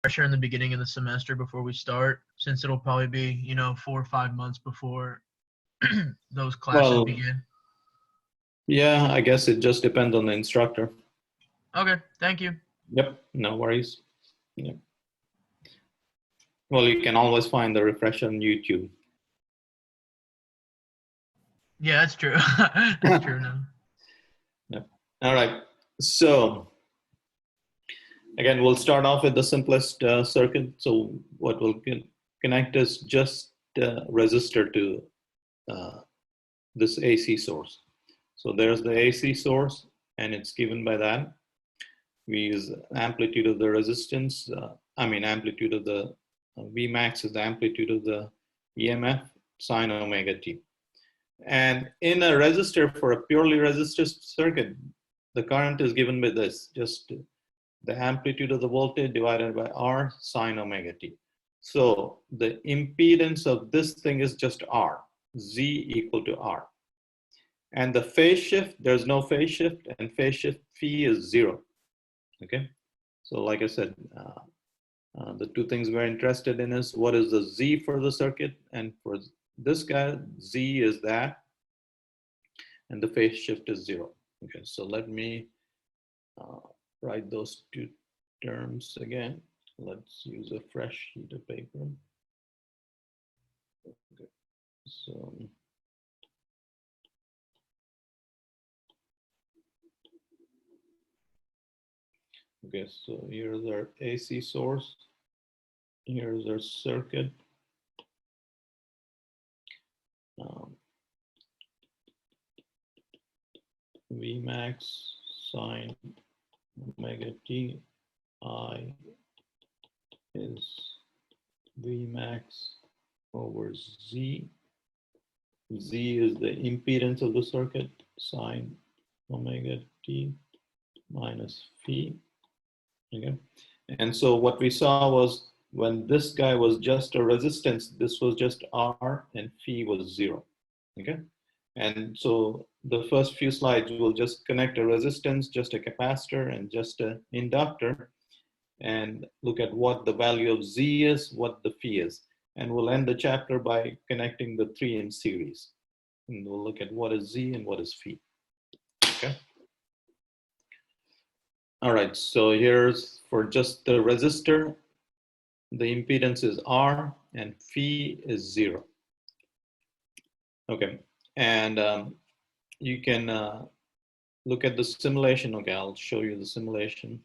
refresher in the beginning of the semester before we start, since it'll probably be, 4 or 5 months before those classes Well, begin? yeah, I guess it just depends on the instructor. Okay, thank you. Yep, no worries. Yep. Well, you can always find the refresher on YouTube. Yeah, that's true. That's true now. Yep. All right. So again, we'll start off with the simplest circuit. So what will connect is just resistor to uh, this AC source. So there's the AC source, and it's given by that. We use amplitude of the resistance. Amplitude of the Vmax is the amplitude of the EMF sine omega t. And in a resistor, for a purely resistor circuit, the current is given by this, just the amplitude of the voltage divided by R sine omega t. So the impedance of this thing is just R, Z equal to R. And the phase shift, there's no phase shift, and phase shift phi is 0. Okay, so like I said, the two things we're interested in is what is the Z for the circuit, and for this guy, Z is that, and the phase shift is 0. Okay, so let me write those two terms again. Let's use a fresh sheet of paper. Okay, so okay, so here's our AC source. Here's our circuit. Vmax sine omega t, I is Vmax over Z. Z is the impedance of the circuit, sine omega t minus phi. Okay, and so what we saw was when this guy was just a resistance, this was just R and phi was 0. Okay, and so the first few slides will just connect a resistance, just a capacitor, and just an inductor, and look at what the value of Z is, what the phi is. And we'll end the chapter by connecting the three in series. And we'll look at what is Z and what is phi. Okay. All right, so here's for just the resistor, the impedance is R and phi is 0. Okay, and you can look at the simulation. Okay, I'll show you the simulation.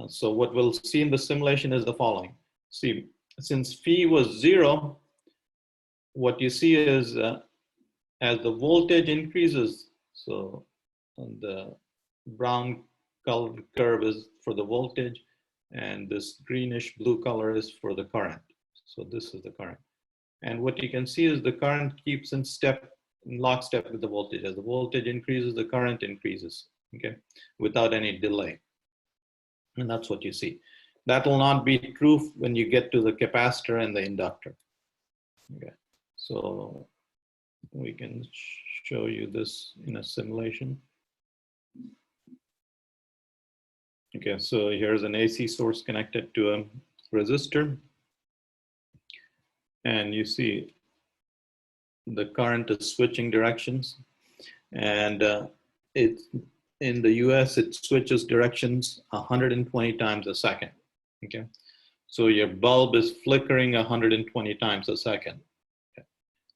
So what we'll see in the simulation is the following. See, since phi was 0, what you see is as the voltage increases, so the brown colored curve is for the voltage, and this greenish blue color is for the current. So this is the current. And what you can see is the current keeps in lockstep with the voltage. As the voltage increases, the current increases, okay, without any delay. And that's what you see. That will not be true when you get to the capacitor and the inductor. Okay, so we can show you this in a simulation. Okay, so here's an AC source connected to a resistor. And you see the current is switching directions. And in the US, it switches directions 120 times a second. Okay, so your bulb is flickering 120 times a second. Okay.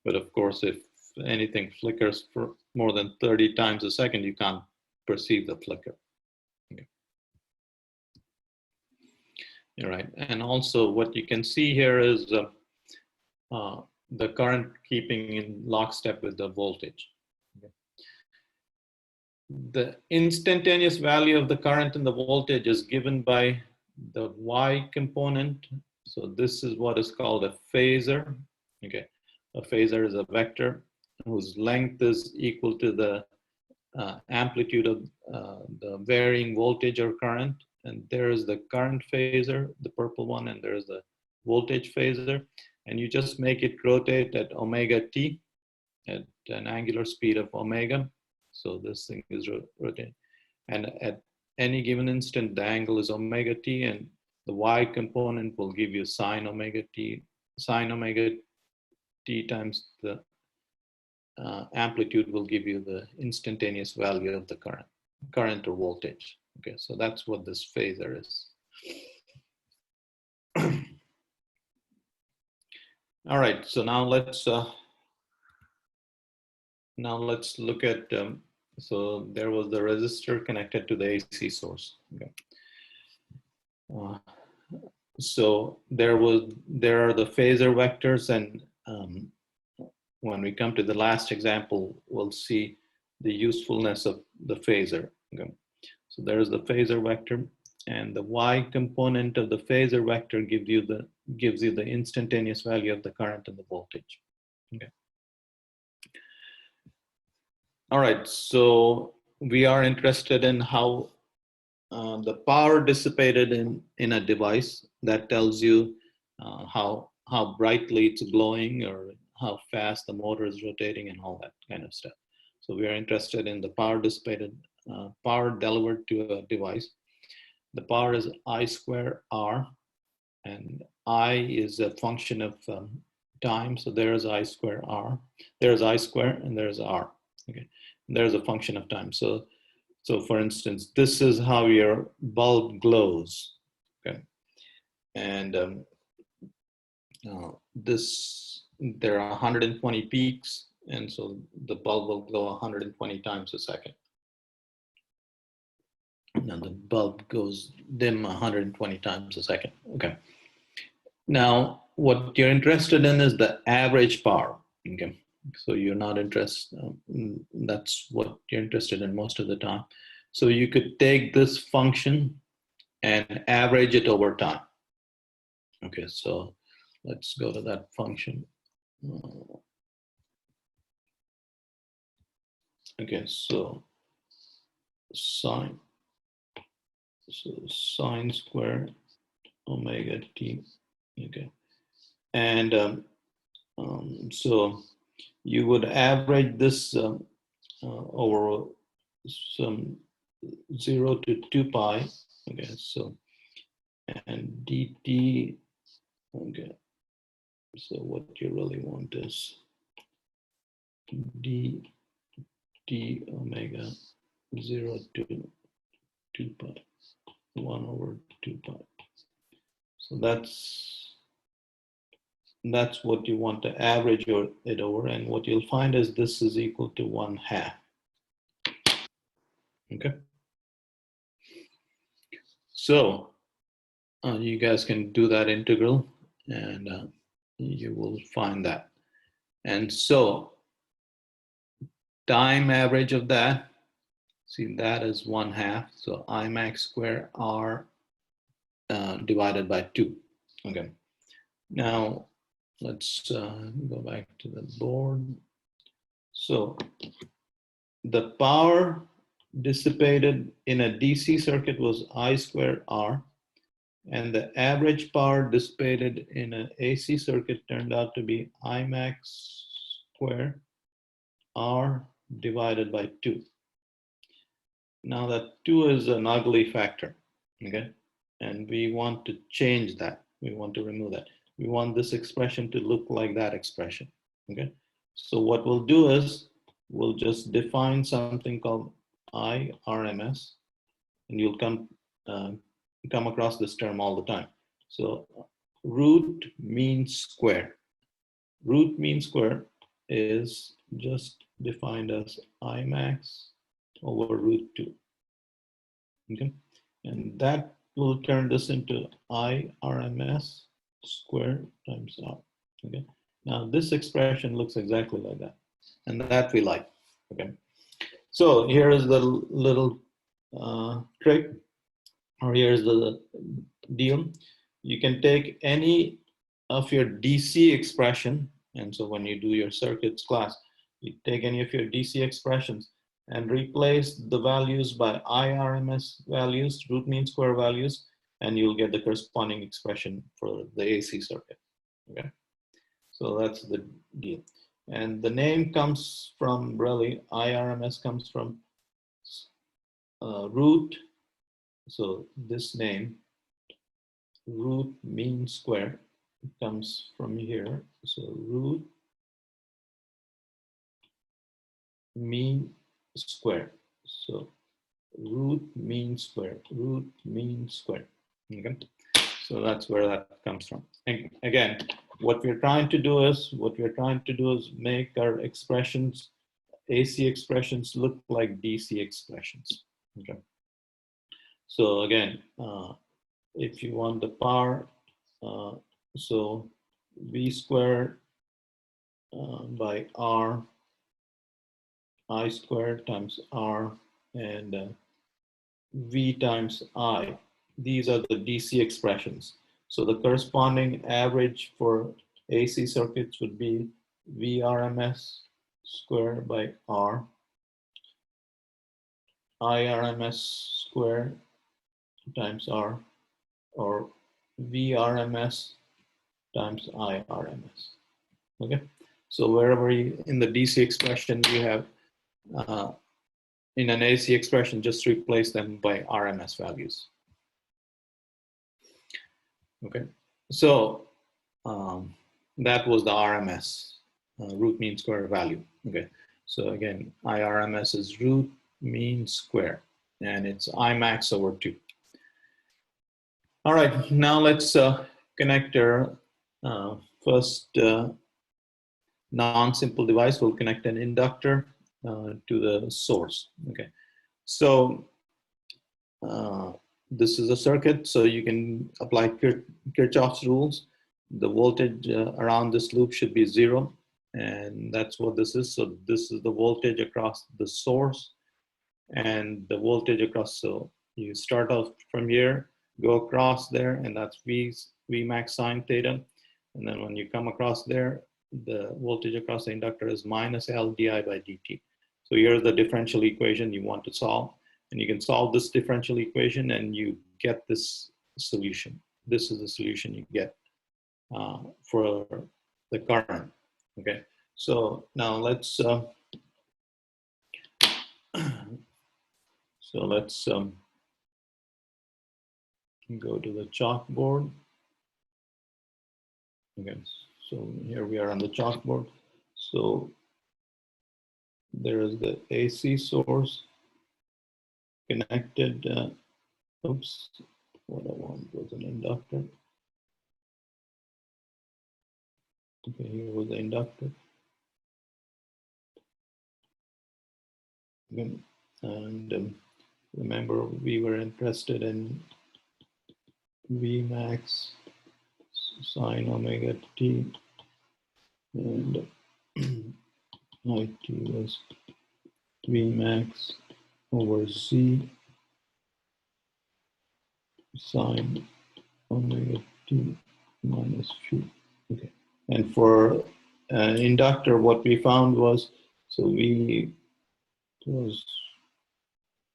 But of course, if anything flickers for more than 30 times a second, you can't perceive the flicker. Okay. All right, and also what you can see here is the current keeping in lockstep with the voltage. Okay. The instantaneous value of the current and the voltage is given by the Y component. So this is what is called a phasor. Okay, a phasor is a vector whose length is equal to the amplitude of the varying voltage or current. And there is the current phasor, the purple one, and there's the voltage phasor. And you just make it rotate at omega t at an angular speed of omega. So this thing is rotating. And at any given instant, the angle is omega t, and The y component will give you sine omega t times the amplitude will give you the instantaneous value of the current or voltage. Okay, so that's what this phasor is. All right, so now let's look at. So there was the resistor connected to the AC source. Okay. So there are the phasor vectors, and when we come to the last example, we'll see the usefulness of the phasor. Okay. So there is the phasor vector, and the y component of the phasor vector gives you the instantaneous value of the current and the voltage. Okay. All right, so we are interested in how the power dissipated in a device that tells you how brightly it's glowing or how fast the motor is rotating and all that kind of stuff. So we are interested in the power dissipated, power delivered to a device. The power is I square R, and I is a function of time. So there is I square R. There's I square and there's R. Okay, and there's a function of time. So for instance, this is how your bulb glows. Okay, and there are 120 peaks, and so the bulb will glow 120 times a second. Now the bulb goes dim 120 times a second. Okay. Now what you're interested in is the average power. Okay. So you're not interested. That's what you're interested in most of the time. So you could take this function and average it over time. Okay. So let's go to that function. Okay. So sine square omega t. Okay. And so you would average this over some 0 to 2 pi. Okay, so and dt. Okay, so what you really want is dt omega 0 to 2 pi, 1 over 2 pi. So that's what you want to average it over, and what you'll find is this is equal to 1/2. Okay. So you guys can do that integral, and you will find that. And so time average of that, see, that is 1/2. So I max square R divided by 2. Okay. Now let's go back to the board. So the power dissipated in a DC circuit was I square R, and the average power dissipated in an AC circuit turned out to be I max square R divided by 2. Now that 2 is an ugly factor, okay? And we want to change that. We want to remove that. We want this expression to look like that expression, okay? So what we'll do is we'll just define something called IRMS, and you'll come across this term all the time. So root mean square. Root mean square is just defined as I max over root 2. Okay, and that will turn this into IRMS square times R. Okay, now this expression looks exactly like that, and that we like. Okay, so here is the little trick, or here's the deal. You can take any of your DC expression, and so when you do your circuits class, you take any of your DC expressions and replace the values by IRMS values, root mean square values, and you'll get the corresponding expression for the AC circuit. Okay, so that's the deal. And the name comes from, really, IRMS comes from root. So this name, root mean square comes from here. So root mean square. So root mean square, root mean square. Okay. So that's where that comes from. And again, what we're trying to do is make our expressions, AC expressions, look like DC expressions. Okay. So again, if you want the power, so V squared by R, I squared times R, and V times I. These are the DC expressions. So the corresponding average for AC circuits would be VRMS squared by R, IRMS squared times R, or VRMS times IRMS. Okay, so wherever you, in the DC expression you have in an AC expression, just replace them by RMS values. Okay, so that was the RMS, root mean square value. Okay, so again, IRMS is root mean square, and it's Imax over 2. All right, now let's connect our first non-simple device. We'll connect an inductor to the source. Okay, so this is a circuit, so you can apply Kirchhoff's rules. The voltage around this loop should be 0, and that's what this is. So this is the voltage across the source, and the voltage across. So you start off from here, go across there, and that's V max sine theta. And then when you come across there, the voltage across the inductor is minus L di by dt. So here's the differential equation you want to solve. And you can solve this differential equation and you get this solution. This is the solution you get for the current. Okay, so now let's go to the chalkboard. Okay, so here we are on the chalkboard. So there is the AC source connected. Oops, what I want was an inductor. Okay, here was the inductor. And remember, we were interested in V max sine omega t, and IT was V max over Z sine omega t minus phi. Okay, and for an inductor, what we found was, so V was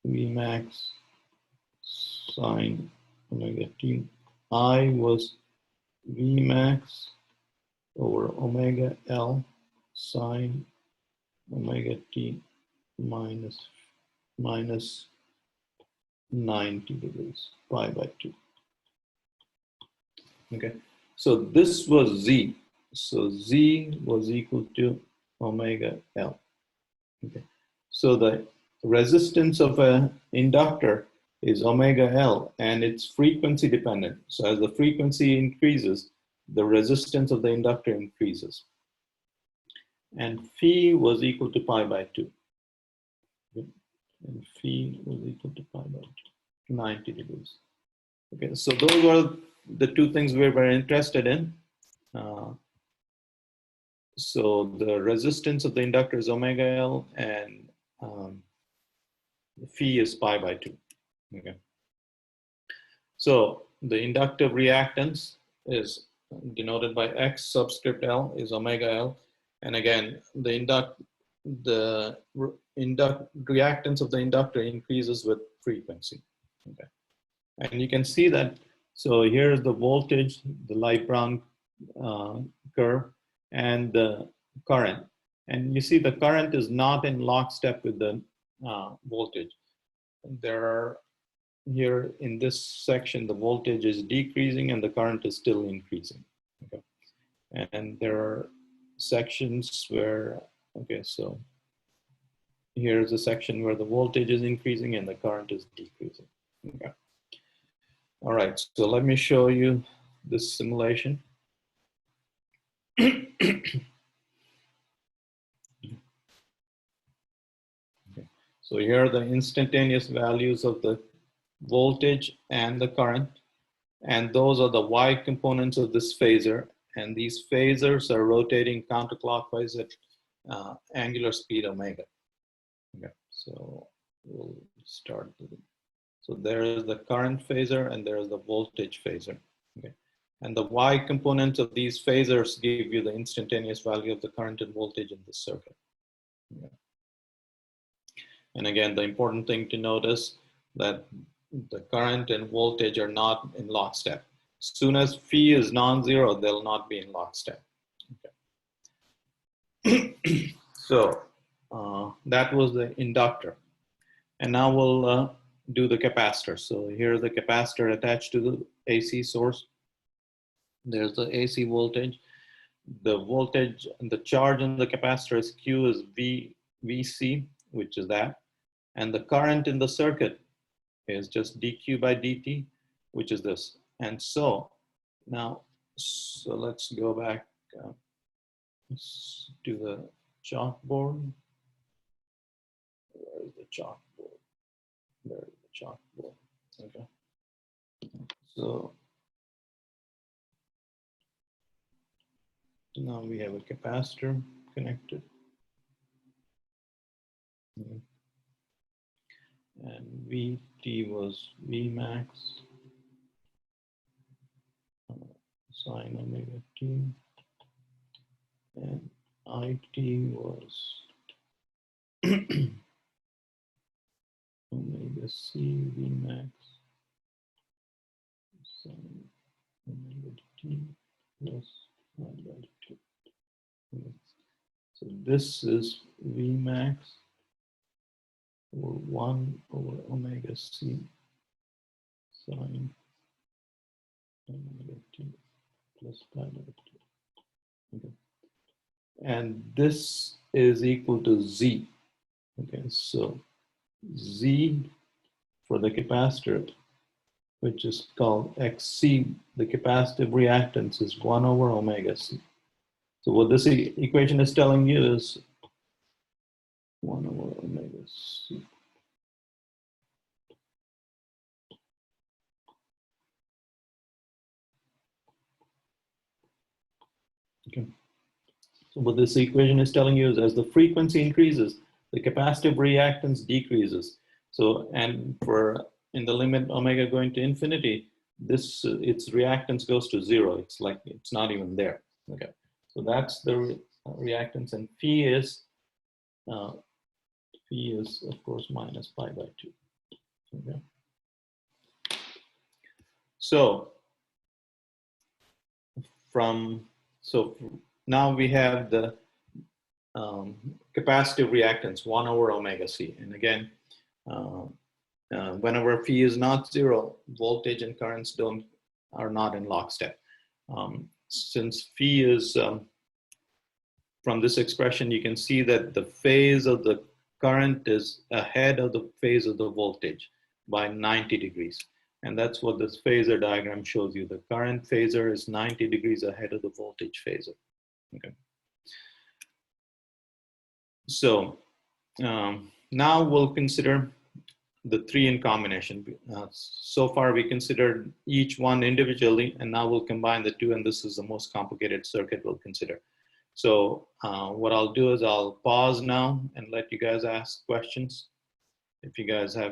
V max sine omega t. I was V max over omega L sine omega t minus 90 degrees, pi by 2. Okay, so this was Z. So Z was equal to omega L. Okay, so the resistance of an inductor is omega L, and it's frequency dependent. So as the frequency increases, the resistance of the inductor increases. And phi was equal to pi by 2. Okay. And phi was equal to pi by 2, 90 degrees. Okay, so those were the two things we were interested in. So the resistance of the inductor is omega L, and phi is pi by 2. Okay. So the inductive reactance is denoted by X subscript L is omega L, and again the reactance of the inductor increases with frequency. Okay, and you can see that. So here's the voltage, the light brown curve, and the current, and you see the current is not in lockstep with the voltage. There are here in this section, the voltage is decreasing and the current is still increasing. Okay. And there are sections where, okay, so here's a section where the voltage is increasing and the current is decreasing. Okay. All right, so let me show you this simulation. So here are the instantaneous values of the voltage and the current, and those are the Y components of this phasor, and these phasors are rotating counterclockwise at angular speed omega. Okay, so we'll start. So there is the current phasor and there is the voltage phasor. Okay, and the Y components of these phasors give you the instantaneous value of the current and voltage in the circuit. Okay. And again, the important thing to notice that the current and voltage are not in lockstep. As soon as phi is non-zero, they'll not be in lockstep. Okay. So that was the inductor. And now we'll do the capacitor. So here's the capacitor attached to the AC source. There's the AC voltage. The voltage and the charge in the capacitor is Q is VC, which is that. And the current in the circuit is just dq by dt, which is this. And so now, so let's go back to the chalkboard. Where is the chalkboard? There is the chalkboard. Okay. So now we have a capacitor connected. And Vt was Vmax sine omega t, and It was omega c Vmax sine omega t plus pi by 2. So this is Vmax over 1 over omega c sine omega t plus pi by 2. Okay. And this is equal to Z. Okay, so Z for the capacitor, which is called XC, the capacitive reactance is 1 over omega C. So what this equation is telling you is 1 over omega C. Okay. So what this equation is telling you is as the frequency increases, the capacitive reactance decreases. So, and for in the limit omega going to infinity, this its reactance goes to 0. It's like it's not even there. Okay. So that's the reactance, and phi is of course minus pi by 2. Okay. So now we have the capacitive reactance 1 over omega c, and again, whenever phi is not 0, voltage and currents are not in lockstep. Since phi is from this expression, you can see that the phase of the current is ahead of the phase of the voltage by 90 degrees. And that's what this phasor diagram shows you. The current phasor is 90 degrees ahead of the voltage phasor. Okay. So now we'll consider the 3 in combination. So far we considered each one individually, and now we'll combine the 2, and this is the most complicated circuit we'll consider. So what I'll do is I'll pause now and let you guys ask questions if you guys have any.